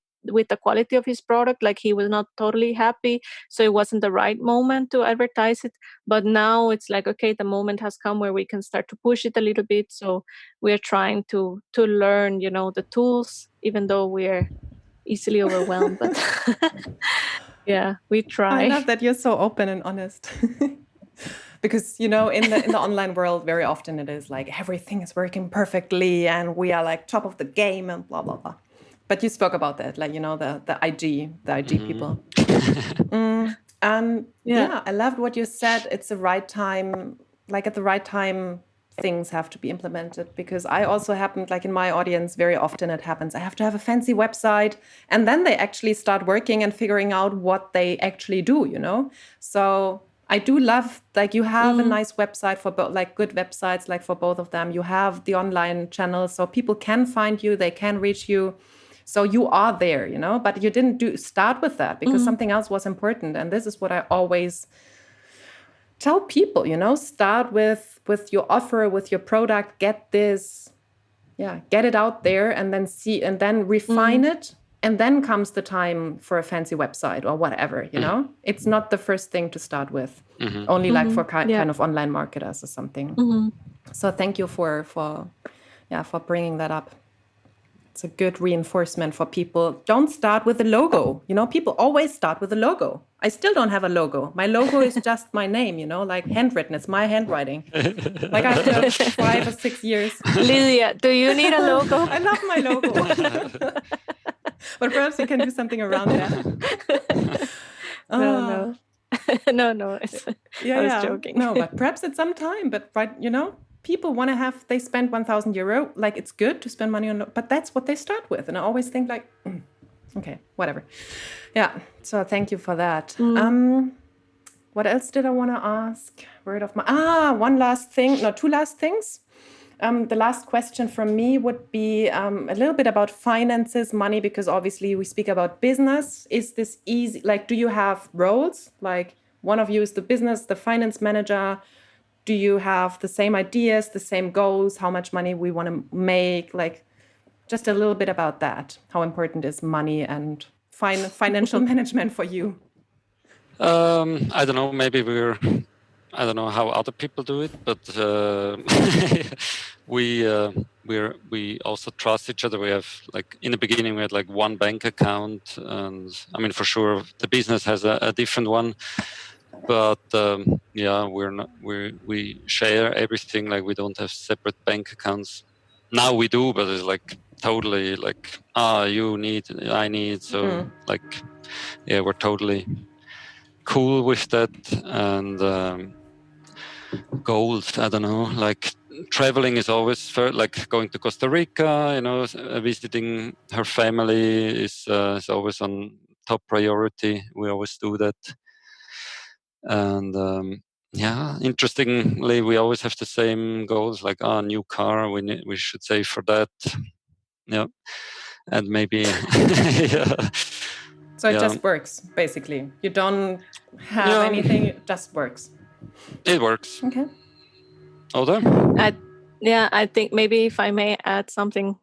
the quality of his product. Like he was not totally happy. So it wasn't the right moment to advertise it. But now it's like, okay, the moment has come where we can start to push it a little bit. So we're trying to learn, the tools, even though we're easily overwhelmed. But yeah, we try. I love that you're so open and honest. Because, in the online world, very often it is like everything is working perfectly and we are like top of the game and blah, blah, blah. But you spoke about that, like, the IG people. I loved what you said. It's the right time, like at the right time, things have to be implemented, because I also happened, like in my audience, very often it happens. I have to have a fancy website and then they actually start working and figuring out what they actually do, So I do love, like you have a nice website for both, like good websites, like for both of them. You have the online channels so people can find you, they can reach you. So you are there, but you didn't start with that because something else was important. And this is what I always tell people, start with your offer, with your product, get it out there and then refine it. And then comes the time for a fancy website or whatever, It's not the first thing to start with, only like for kind of online marketers or something. So thank you for bringing that up. It's a good reinforcement for people. Don't start with a logo. People always start with a logo. I still don't have a logo. My logo is just my name, like handwritten. It's my handwriting. Like after 5 or 6 years. Lydia, do you need a logo? I love my logo. But perhaps you can do something around that. No. No. I was joking. No, but perhaps at some time. But people want to they spend €1,000. Like it's good to spend money on, but that's what they start with. And I always think like, okay, whatever. Yeah. So thank you for that. What else did I want to ask? Word of my, one last thing. No, two last things. The last question from me would be a little bit about finances, money, because obviously we speak about business. Is this easy? Like, do you have roles? Like, one of you is the business, the finance manager. Do you have the same ideas, the same goals, how much money we want to make? Like, just a little bit about that. How important is money and financial management for you? I don't know. Maybe I don't know how other people do it, but we also trust each other. We have like in the beginning we had like one bank account, and I mean for sure the business has a different one, but yeah, we share everything. Like we don't have separate bank accounts. Now we do, but it's like totally like you need, I need, so like yeah, we're totally cool with that. And goals, I don't know, like traveling is always like going to Costa Rica, you know, visiting her family is always on top priority. We always do that. And yeah, interestingly, we always have the same goals, like new car, we should save for that. Yeah. And maybe yeah. So it just works, basically. You don't have anything, it just works. It works. Okay. Oda? I think maybe if I may add something,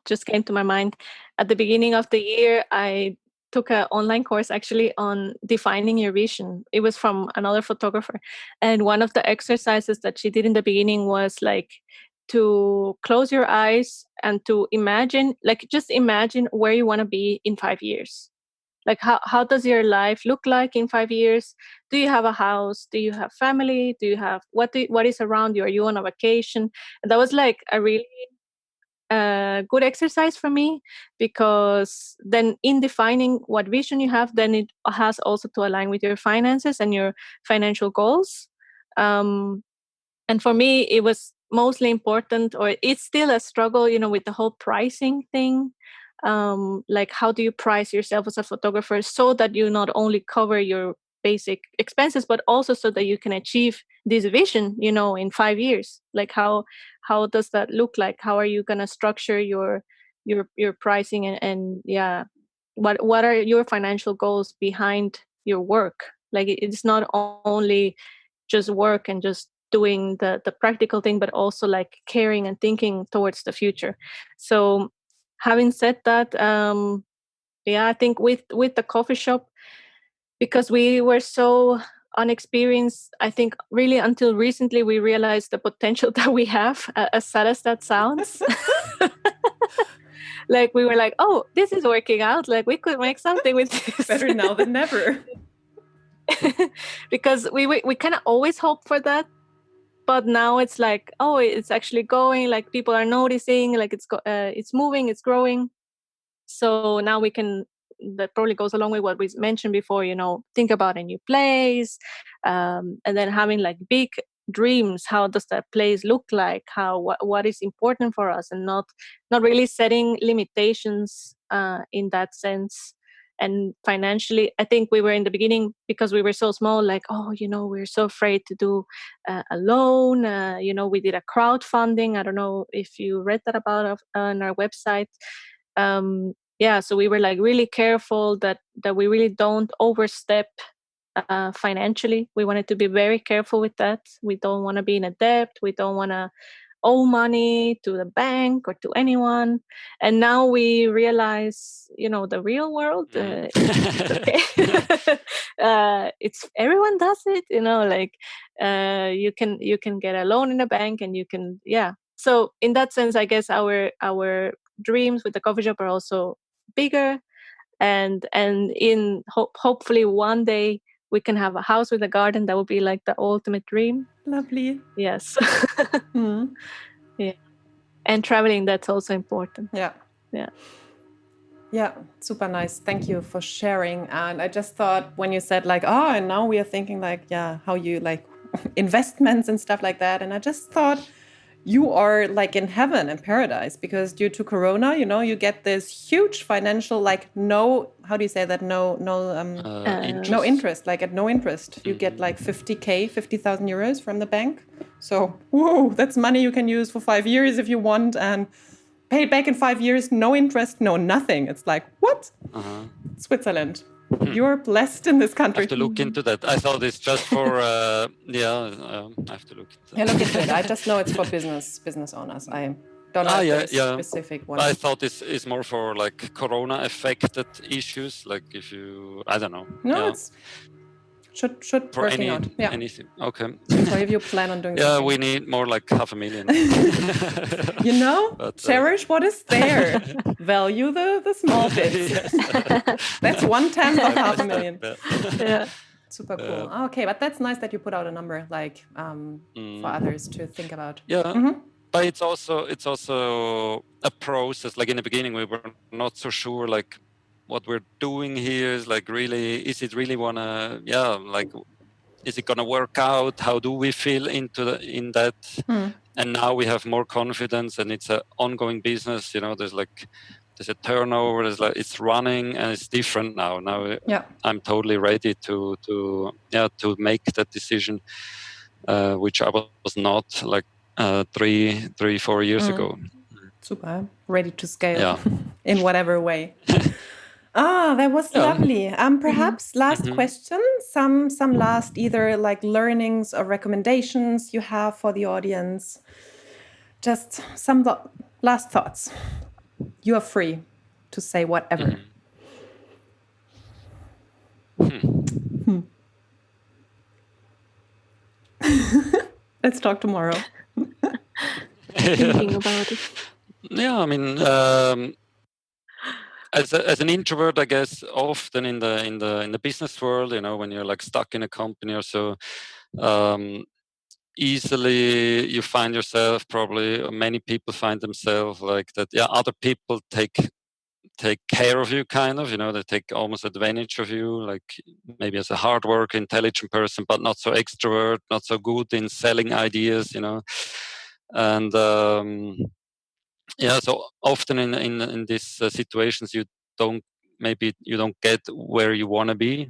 just came to my mind. At the beginning of the year, I took an online course actually on defining your vision. It was from another photographer. And one of the exercises that she did in the beginning was like to close your eyes and to imagine, like just imagine where you want to be in 5 years. Like how does your life look like in 5 years? Do you have a house? Do you have family? Do you have what is around you? Are you on a vacation? And that was like a really good exercise for me, because then in defining what vision you have, then it has also to align with your finances and your financial goals. And for me, it was mostly important, or it's still a struggle, with the whole pricing thing. Like how do you price yourself as a photographer so that you not only cover your basic expenses, but also so that you can achieve this vision, in 5 years? Like how does that look like? How are you going to structure your pricing, and yeah, what are your financial goals behind your work? Like it's not only just work and just doing the practical thing, but also like caring and thinking towards the future. So having said that, I think with the coffee shop, because we were so unexperienced, I think really until recently we realized the potential that we have, as sad as that sounds. Like we were like, oh, this is working out, like we could make something with this. Better now than never. Because we kind of always hope for that, but now it's like, oh, it's actually going, like people are noticing, like it's moving, it's growing. So now we can, that probably goes along with what we mentioned before, think about a new place, and then having like big dreams. How does that place look like? What is important for us, and not really setting limitations in that sense. And financially, I think we were in the beginning, because we were so small, like, oh, we're so afraid to do a loan. We did a crowdfunding. I don't know if you read that about on our website. So we were like really careful that we really don't overstep financially. We wanted to be very careful with that. We don't want to be in a debt. We don't want to owe money to the bank or to anyone. And now we realize, the real world, it's okay. It's everyone does it, like you can get a loan in a bank, and you can, So in that sense, I guess our dreams with the coffee shop are also bigger, and hopefully one day we can have a house with a garden. That would be like the ultimate dream. Lovely. Yes. Yeah. And traveling, that's also important. Yeah, super nice. Thank you for sharing. And I just thought when you said like, and now we are thinking like, how you like investments and stuff like that. And I just thought you are like in heaven, in paradise, because due to Corona, you get this huge financial, like how do you say that? Interest. No interest, like at no interest. You get like 50,000 euros from the bank. So, whoa, that's money you can use for 5 years if you want and pay it back in 5 years, no interest, no nothing. It's like, what? Switzerland. You're blessed in this country. I have to look into that. I thought it's just for, I have to look into that. Yeah, look into it. I just know it's for business owners. I don't know if there's specific one. I thought this is more for like Corona affected issues. Like if you, I don't know. No, it's should for working out. Yeah. Anything. Okay. So if you plan on doing something. We need more like 500,000. But, cherish what is there. Value the small bits. That's 1/10 of 500,000. Yeah. Super cool. Okay, but that's nice that you put out a number like for others to think about. Yeah. But it's also a process. Like in the beginning, we were not so sure like what we're doing here is like really, is it really is it gonna work out? How do we feel in that? And now we have more confidence, and it's an ongoing business. There's a turnover. It's running, and it's different now. Now I'm totally ready to make that decision, which I was not like 4 years ago. Super, ready to scale in whatever way. That was lovely. Perhaps last question, some last either like learnings or recommendations you have for the audience. Just some last thoughts. You are free to say whatever. Let's talk tomorrow. Thinking about it. Yeah, I mean, as an introvert, I guess often in the business world, when you're like stuck in a company or so, easily you find yourself, probably many people find themselves like that. Yeah, other people take care of you, kind of. They take almost advantage of you, like maybe as a hard worker, intelligent person, but not so extrovert, not so good in selling ideas. And so often in these situations you don't get where you want to be,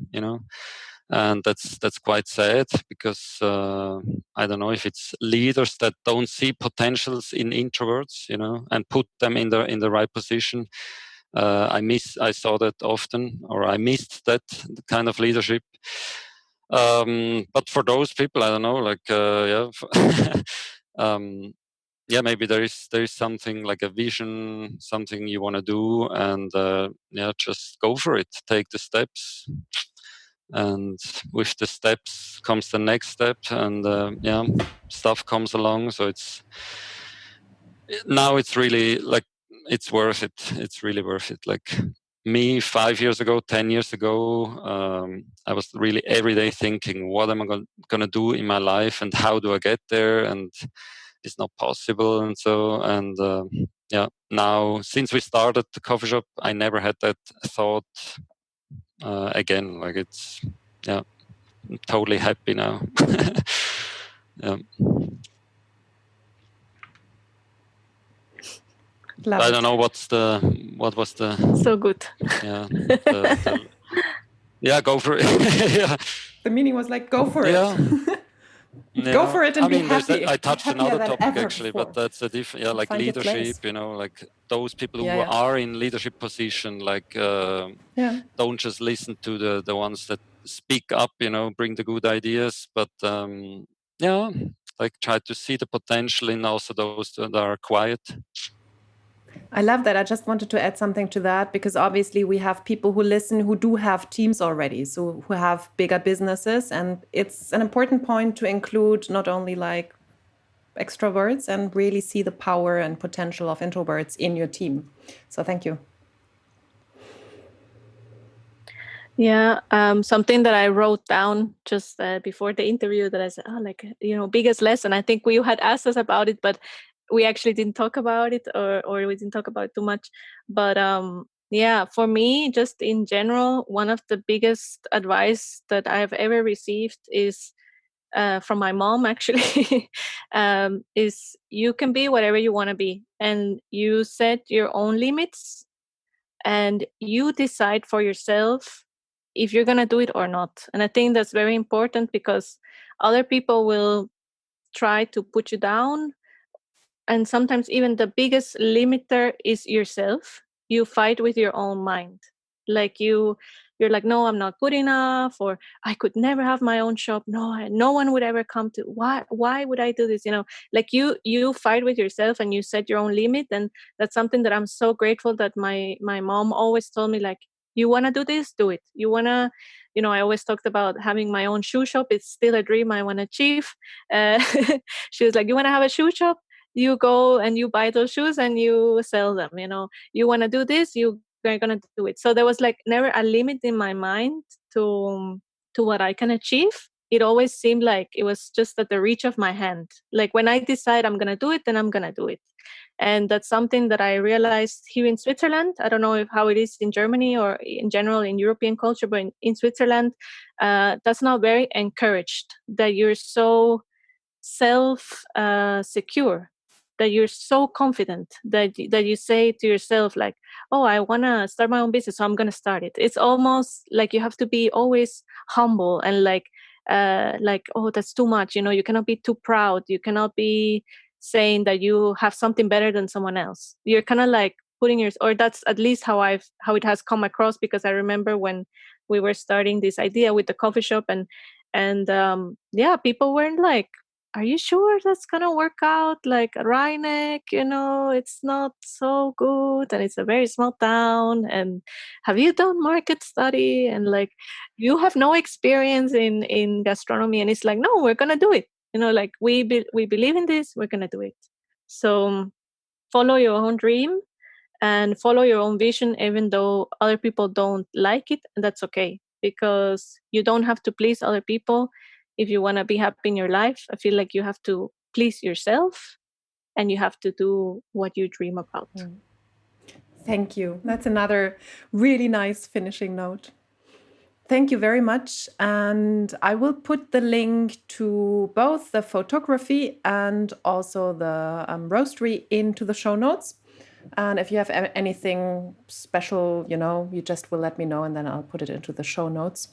and that's quite sad, because I don't know if it's leaders that don't see potentials in introverts, and put them in the right position. I saw that often, or I missed that kind of leadership. But for those people, I don't know, like maybe there is something like a vision, something you want to do, and just go for it. Take the steps, and with the steps comes the next step, and stuff comes along. So it's really like it's worth it. It's really worth it. Like me 5 years ago, 10 years ago, I was really every day thinking, what am I going to do in my life, and how do I get there? And it's not possible. And so, and now since we started the coffee shop, I never had that thought again. Like it's, I'm totally happy now. I don't know what was the so good. Go for it. The meaning was like, go for it. Go for it and be happy. I touched another topic actually, but that's a different, like leadership, like those people who are in leadership position, like don't just listen to the ones that speak up, bring the good ideas, but like try to see the potential in also those that are quiet. I love that. I just wanted to add something to that, because obviously we have people who listen who do have teams already, so who have bigger businesses, and it's an important point to include not only like extroverts and really see the power and potential of introverts in your team. So thank you. Yeah, something that I wrote down just before the interview that I said, biggest lesson. I think you had asked us about it, but we actually didn't talk about it, or we didn't talk about it too much. But for me, just in general, one of the biggest advice that I've ever received is from my mom actually, is you can be whatever you want to be, and you set your own limits, and you decide for yourself if you're going to do it or not. And I think that's very important, because other people will try to put you down, and sometimes even the biggest limiter is yourself. You fight with your own mind, like you're like, no, I'm not good enough, or I could never have my own shop, no one would ever come to, why would I do this, like you fight with yourself and you set your own limit. And that's something that I'm so grateful that my mom always told me, like, you want to do this, do it. You want to, I always talked about having my own shoe shop. It's still a dream I want to achieve. uh, she was like, you want to have a shoe shop, you go and you buy those shoes and you sell them. You want to do this, you're going to do it. So there was like never a limit in my mind to what I can achieve. It always seemed like it was just at the reach of my hand. Like when I decide I'm going to do it, then I'm going to do it. And that's something that I realized here in Switzerland. I don't know how it is in Germany or in general in European culture, but in Switzerland, that's not very encouraged, that you're so self-secure, that you're so confident that you say to yourself, like, oh, I want to start my own business, so I'm going to start it. It's almost like you have to be always humble and like, oh, that's too much. You cannot be too proud. You cannot be saying that you have something better than someone else. You're kind of like putting or that's at least how it has come across, because I remember when we were starting this idea with the coffee shop, and people weren't like, are you sure that's gonna work out? Like Rheineck, it's not so good, and it's a very small town. And have you done market study? And like, you have no experience in gastronomy. And it's like, no, we're gonna do it. Like we believe in this. We're gonna do it. So follow your own dream and follow your own vision, even though other people don't like it, and that's okay, because you don't have to please other people. If you want to be happy in your life, I feel like you have to please yourself, and you have to do what you dream about. Thank you. That's another really nice finishing note. Thank you very much. And I will put the link to both the photography and also the roastery into the show notes. And if you have anything special, you just will let me know, and then I'll put it into the show notes.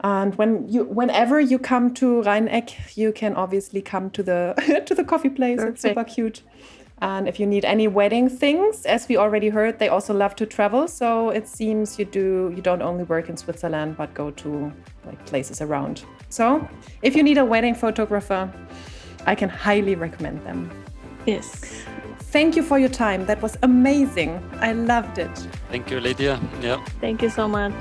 And whenever you come to Rheineck, you can obviously come to the to the coffee place. Perfect. It's super cute. And if you need any wedding things, as we already heard, they also love to travel. So it seems you don't only work in Switzerland, but go to like places around. So if you need a wedding photographer, I can highly recommend them. Yes. Thank you for your time. That was amazing. I loved it. Thank you, Lydia. Yeah. Thank you so much.